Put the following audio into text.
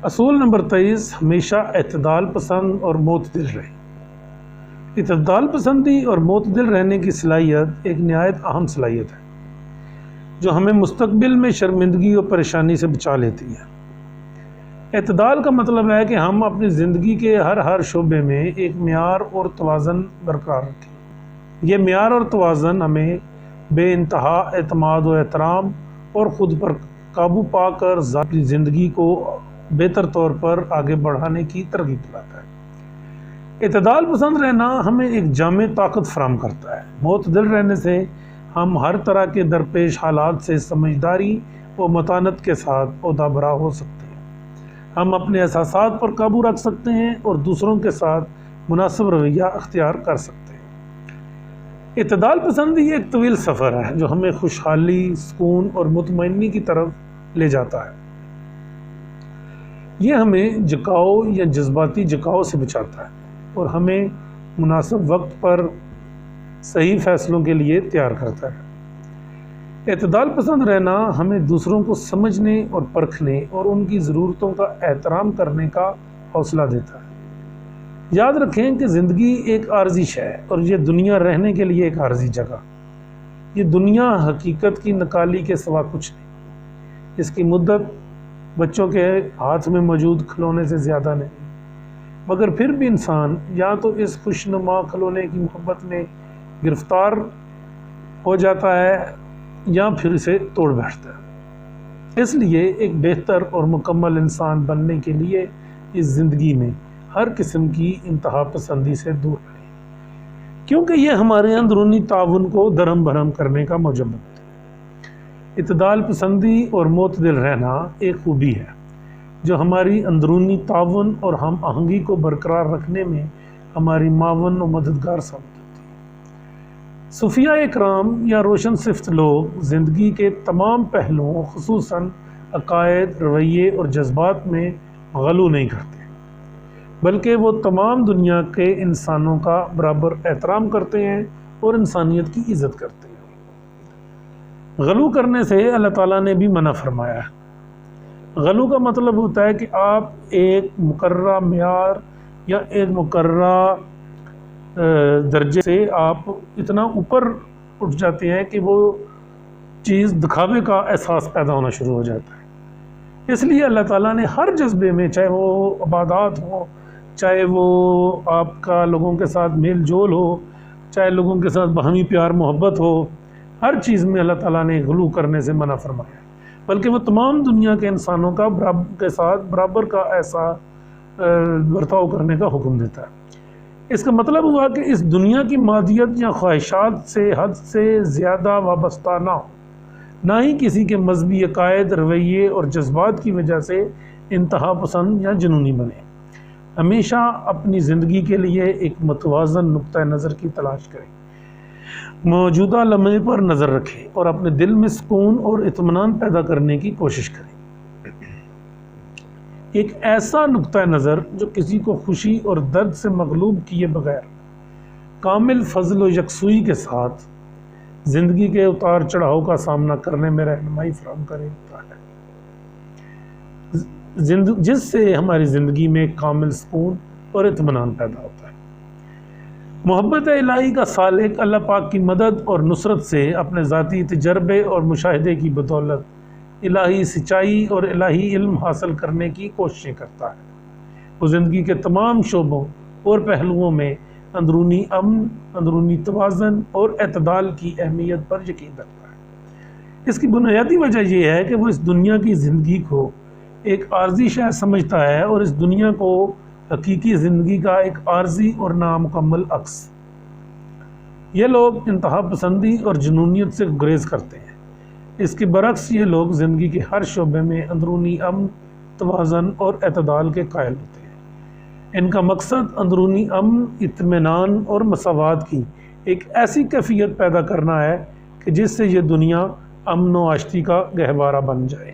اصول نمبر 23، ہمیشہ اعتدال پسند اور معتدل رہیں۔ اعتدال پسندی اور معتدل رہنے کی صلاحیت ایک نہایت اہم صلاحیت ہے جو ہمیں مستقبل میں شرمندگی اور پریشانی سے بچا لیتی ہے۔ اعتدال کا مطلب ہے کہ ہم اپنی زندگی کے ہر شعبے میں ایک معیار اور توازن برقرار رکھیں۔ یہ معیار اور توازن ہمیں بے انتہا اعتماد و احترام اور خود پر قابو پا کر ذاتی زندگی کو بہتر طور پر آگے بڑھانے کی ترغیب دلاتا ہے۔ اعتدال پسند رہنا ہمیں ایک جامع طاقت فراہم کرتا ہے۔ معتدل رہنے سے ہم ہر طرح کے درپیش حالات سے سمجھداری و متانت کے ساتھ عہدہ برا ہو سکتے ہیں۔ ہم اپنے احساسات پر قابو رکھ سکتے ہیں اور دوسروں کے ساتھ مناسب رویہ اختیار کر سکتے ہیں۔ اعتدال پسندی ایک طویل سفر ہے جو ہمیں خوشحالی، سکون اور مطمئنی کی طرف لے جاتا ہے۔ یہ ہمیں جھکاؤ یا جذباتی جھکاؤ سے بچاتا ہے اور ہمیں مناسب وقت پر صحیح فیصلوں کے لیے تیار کرتا ہے۔ اعتدال پسند رہنا ہمیں دوسروں کو سمجھنے اور پرکھنے اور ان کی ضرورتوں کا احترام کرنے کا حوصلہ دیتا ہے۔ یاد رکھیں کہ زندگی ایک عارضی شے ہے اور یہ دنیا رہنے کے لیے ایک عارضی جگہ۔ یہ دنیا حقیقت کی نقالی کے سوا کچھ نہیں۔ اس کی مدت بچوں کے ہاتھ میں موجود کھلونے سے زیادہ نہیں، مگر پھر بھی انسان یا تو اس خوشنما کھلونے کی محبت میں گرفتار ہو جاتا ہے یا پھر اسے توڑ بیٹھتا ہے۔ اس لیے ایک بہتر اور مکمل انسان بننے کے لیے اس زندگی میں ہر قسم کی انتہا پسندی سے دور رہیں، کیونکہ یہ ہمارے اندرونی تعاون کو درہم برہم کرنے کا موجب بنتا ہے۔ اعتدال پسندی اور معتدل رہنا ایک خوبی ہے جو ہماری اندرونی تعاون اور ہم آہنگی کو برقرار رکھنے میں ہماری معاون و مددگار ثابت ہوتی ہے۔ صوفیاء اکرام یا روشن صفت لوگ زندگی کے تمام پہلوؤں خصوصاً عقائد، رویے اور جذبات میں غلو نہیں کرتے، بلکہ وہ تمام دنیا کے انسانوں کا برابر احترام کرتے ہیں اور انسانیت کی عزت کرتے ہیں۔ غلو کرنے سے اللہ تعالیٰ نے بھی منع فرمایا ہے۔ غلو کا مطلب ہوتا ہے کہ آپ ایک مقررہ معیار یا ایک مقررہ درجے سے آپ اتنا اوپر اٹھ جاتے ہیں کہ وہ چیز دکھاوے کا احساس پیدا ہونا شروع ہو جاتا ہے۔ اس لیے اللہ تعالیٰ نے ہر جذبے میں، چاہے وہ عبادات ہوں، چاہے وہ آپ کا لوگوں کے ساتھ میل جول ہو، چاہے لوگوں کے ساتھ باہمی پیار محبت ہو، ہر چیز میں اللہ تعالیٰ نے غلو کرنے سے منع فرمایا، بلکہ وہ تمام دنیا کے انسانوں کا کے ساتھ برابر کا ایسا برتاؤ کرنے کا حکم دیتا ہے۔ اس کا مطلب ہوا کہ اس دنیا کی مادیت یا خواہشات سے حد سے زیادہ وابستہ نہ ہو، نہ ہی کسی کے مذہبی عقائد، رویے اور جذبات کی وجہ سے انتہا پسند یا جنونی بنے۔ ہمیشہ اپنی زندگی کے لیے ایک متوازن نقطہ نظر کی تلاش کریں، موجودہ لمحے پر نظر رکھیں اور اپنے دل میں سکون اور اطمینان پیدا کرنے کی کوشش کریں۔ ایک ایسا نقطہ نظر جو کسی کو خوشی اور درد سے مغلوب کیے بغیر کامل فضل و یکسوئی کے ساتھ زندگی کے اتار چڑھاؤ کا سامنا کرنے میں رہنمائی فراہم کرے جس سے ہماری زندگی میں کامل سکون اور اطمینان پیدا ہوتا ہے۔ محبت الہی کا سالک اللہ پاک کی مدد اور نصرت سے اپنے ذاتی تجربے اور مشاہدے کی بدولت الہی سچائی اور الہی علم حاصل کرنے کی کوششیں کرتا ہے۔ وہ زندگی کے تمام شعبوں اور پہلوؤں میں اندرونی امن، اندرونی توازن اور اعتدال کی اہمیت پر یقین رکھتا ہے۔ اس کی بنیادی وجہ یہ ہے کہ وہ اس دنیا کی زندگی کو ایک عارضی شے سمجھتا ہے اور اس دنیا کو حقیقی زندگی کا ایک عارضی اور نامکمل عکس۔ یہ لوگ انتہا پسندی اور جنونیت سے گریز کرتے ہیں۔ اس کے برعکس یہ لوگ زندگی کے ہر شعبے میں اندرونی امن، توازن اور اعتدال کے قائل ہوتے ہیں۔ ان کا مقصد اندرونی امن، اطمینان اور مساوات کی ایک ایسی کیفیت پیدا کرنا ہے کہ جس سے یہ دنیا امن و آشتی کا گہوارہ بن جائے۔